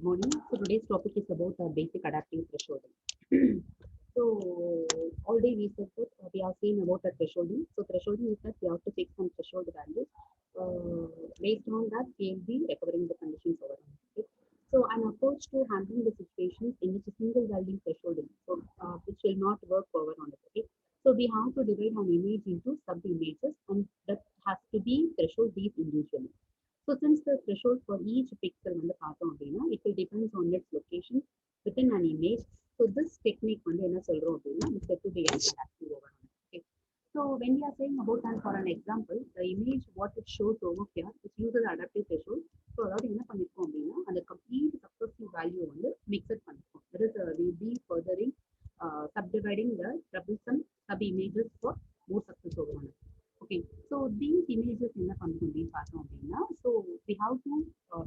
good morning. So today's topic is about basic adaptive thresholding. So already we said that we have seen about the thresholding. So thresholding is that we have to fix some threshold values. Based on that, we will be recovering the conditions over. Okay? So an approach to handling the situations in which a single value thresholding, so which will not work over on it. Okay. So we have to divide an image into sub images, and that has to be threshold these individually. So since the threshold for each pixel வந்து பார்த்தோம் அப்படின்னா it will depends on its location within an image. So this technique வந்து என்ன சொல்றோம் அப்படின்னா is said to be an adaptive overlay. Okay. So when we are saying about and for an example, the image what it shows over here it uses adaptive threshold. So அதாவது என்ன பண்ணிருக்கோம் அப்படின்னா அந்த complete successive value வந்து mixed பண்ணிருக்கோம். That is will be furthering subdividing the troublesome sub images for more success overlay. Okay, so these images என்ன பண்ணும் அப்படின்னு பார்த்தோம் அப்படின்னா so we have to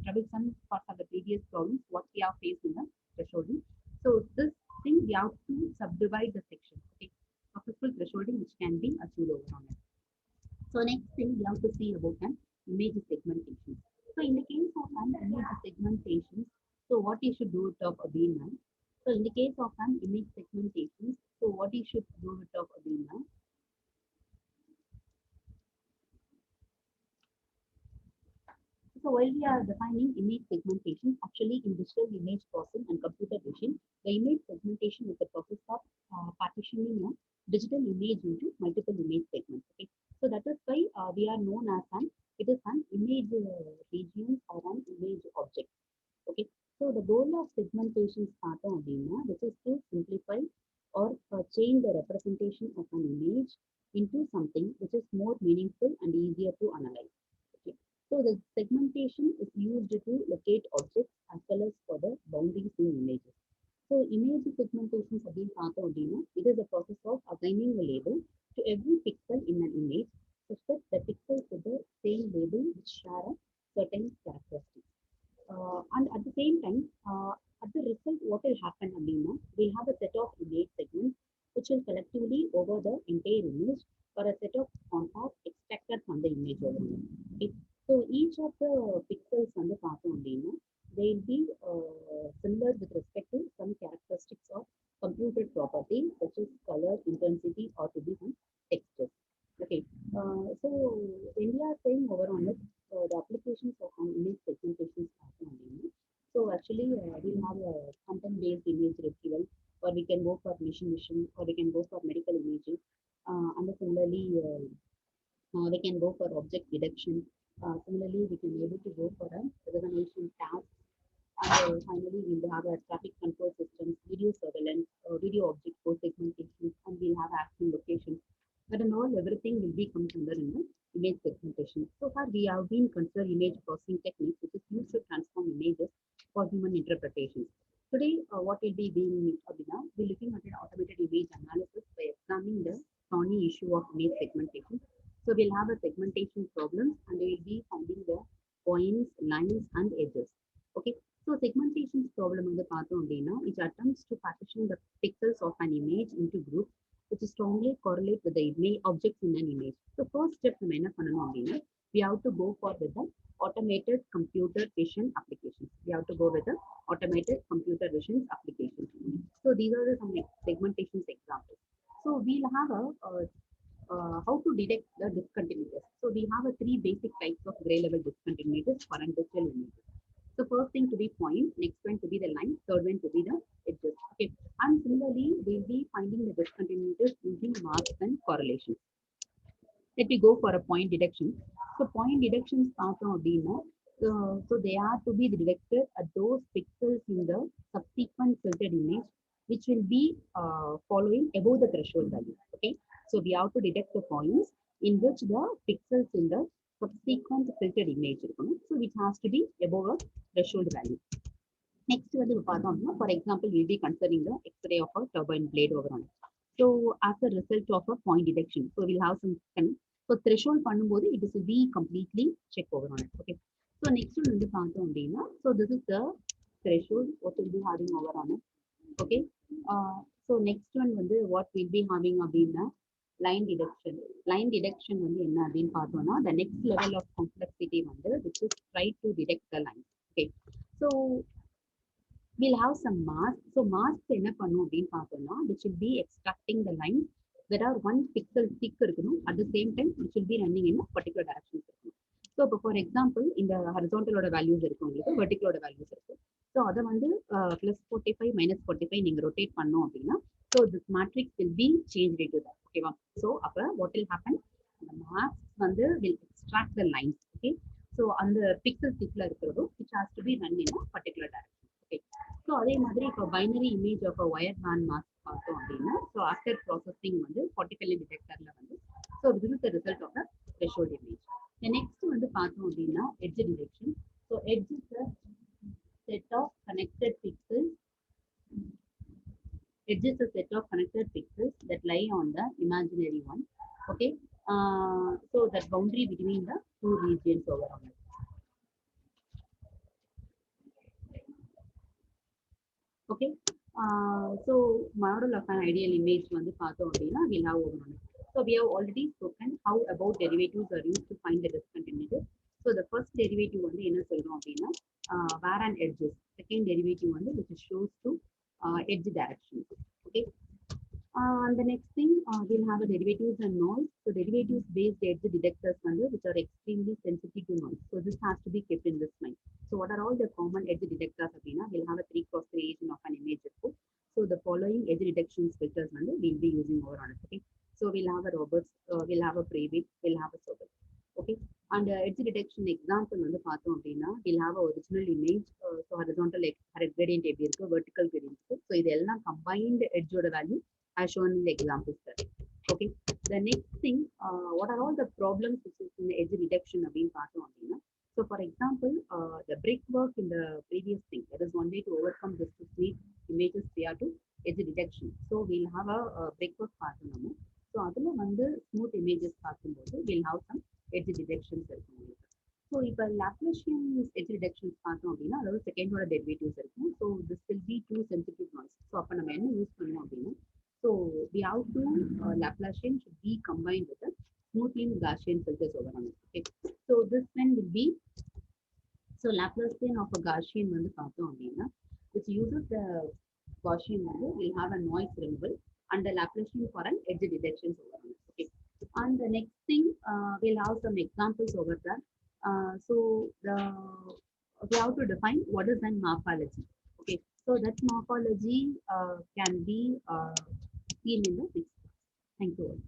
troublesome for the previous problems what we have faced in the thresholding. So this thing we have to subdivide the section. Okay, successful thresholding which can be achieved over on it. So next thing we have to see about an image segmentation. So in the case of an image segmentation, so what you should do it of a beam. So in the case of an image segmentation, so what you should do it of a beam. So while we are defining image segmentation, actually in digital image processing and computer vision, the image segmentation is the process of partitioning a digital image into multiple image segments. Okay, so that is why we are known as it is an image region or an image object. Okay, so the goal of segmentation which is to simplify or change the representation of an image into something which is more meaningful and easier to analyze. Okay. So the segmentation is used to locate objects as well as for the boundaries in images. So image segmentation it is a process of assigning a label to every pixel in an image such that the pixels with the same label which share a certain characteristics. And at the same time, at the result, what will happen, Alina? We have a set of image segments which will collectively over the entire image or a set of contacts extracted from the image only. Okay. So each of the pixels on the path Alina, they will be similar with respect to some characteristics of computed property such as color, intensity, or to be some texture. Okay. So when we are saying over on it, the applications of an image segmentation pattern. So actually, we have a content-based image retrieval, or we can go for machine vision, or we can go for medical imaging, and similarly, we can go for object detection. Similarly, we can be able to go for a recognition task. And finally, we will have a traffic control systems, video surveillance, video object code segmentation, and we'll have action locations. But in all, everything will be comes under in the image segmentation. So far, we have been considered image processing techniques, which is used to transform images for human interpretations. Today, what will be being we're looking at an automated image analysis by examining the thorny issue of image segmentation. So we'll have a segmentation problem, and we will be finding the points, lines, and edges. Okay. So segmentation problem on the which attempts to partition the pixels of an image into groups which strongly correlate with the image objects in an image. So first step we have to go for with the automated computer vision applications. We have to go with the automated computer vision applications. So these are some segmentation examples. So we'll have how to detect the discontinuities. So we have three basic types of gray level discontinuities for an digital images. So first thing to be point, next one to be the line, third one to be the edges. Okay. And similarly, we'll be finding the discontinuities using marks and correlations. Let me go for a point detection. So point detection starts on so they are to be detected at those pixels in the subsequent filtered image, which will be following above the threshold value. Okay. So we have to detect the points in which the pixels in the subsequent filtered image. So which has to be above a threshold value. Next, for example, we'll be considering the X-ray of a turbine blade over on it. So as a result of a point detection, so we'll have some so threshold it is to be completely check over on it. Okay. So next one so this is the threshold what will be having over on it. Okay. So next one what we'll be having line detection. Line detection the next level of complexity which is try to detect the line. Okay. So we'll have some mask. So mask என்ன பண்ணும் அப்படின்னு பார்த்தோம்னா, which will be extracting the line that are 1 pixel thick இருக்கணும். At the same time, which will be running in a particular direction இருக்கணும். So இப்போ for example இந்த ஹரிசாண்டலோட values இருக்கு உங்களுக்கு, வெர்டிகலோட வேல்யூஸ் இருக்கு. ஸோ அதை வந்து +45 -45 நீங்க ரொட்டேட் பண்ணோம் அப்படின்னா, so this matrix will be change to that. ஓகேவா? ஸோ அப்போ வாட் வில் ஹேப்பன், அந்த மார்க்ஸ் வந்து will extract the lines. Okay, so அந்த பிக்சல் திக்ல இருக்கிறதும் which has to be run in a particular direction. Okay, so அதே மாதிரி இப்போ binary image of a wire band mask பார்த்தோம் அப்படின்னா, ஸோ ஆஃப்டர் ப்ராசஸிங் வந்து பார்ட்டிகல் டிடெக்டர்ல வந்து, so this is the result of the threshold image. Next வந்து பார்த்தோம் அப்படின்னா edge detection. So edge is a set of connected pixels. Edge is a set of connected pixels that lie on the imaginary one. Okay, so that boundary between the two regions overall. Okay, so model of an ideal image வந்து பார்த்தோம் அப்படின்னா we'll have overall. So we have already spoken how about derivatives are used to find the discontinuities. So the first derivative வந்து என்ன சொல்றோம் அப்படின்னா where and edges. Second derivative வந்து which shows to edge direction. Okay, and the next thing we'll have a derivatives and noise. So derivatives based edge detectors வந்து which are extremely sensitive to noise. So this has to be kept in this mind. So what are all the common edge detectors அப்படின்னா, we'll have a 3x3 region of an image report. So the following edge detection filters வந்து we'll be using over on it. Okay, so we'll have a Roberts, we'll have a Prewitt, we'll have a Sobel. Okay, and edge detection example வந்து பார்த்தோம் அப்படின்னா, we'll have a original image, so horizontal gradient எப்படி இருக்கு, vertical gradient இருக்கு. So இதெல்லாம் combined edge ஓட value as shown in the example study. Okay, the next thing, what are all the problems which is in the edge detection அப்படின்னு பார்த்தோம் அப்படின்னா, so for example, the brickwork in the previous thing, that is one way to overcome this to see images prior to edge detection. So we'll have a brickwork பார்த்தோம். So அதில் வந்து smooth images பார்க்கும்போது we'll have some edge detections இருக்கும். So இப்போ Laplacian edge detections பார்த்தோம் அப்படின்னா, அதாவது செகண்டோட டெரிவேட்டிவ்ஸ் இருக்கும். So this will be too sensitive noise. So அப்போ நம்ம என்ன யூஸ் பண்ணுவோம் அப்படின்னா, so we have to Laplacian should be combined with a smoothing Gaussian filters over on it. Okay, so this one will be, so Laplacian of a Gaussian வந்து பார்த்தோம் அப்படின்னா, which uses the Gaussian வந்து will have a noise removal and the Laplacian for an edge detections over on it. Okay, and the next thing, we'll have some examples over there. So we have to define what is an morphology. Okay, so that morphology can be seen in the next class. Thank you all.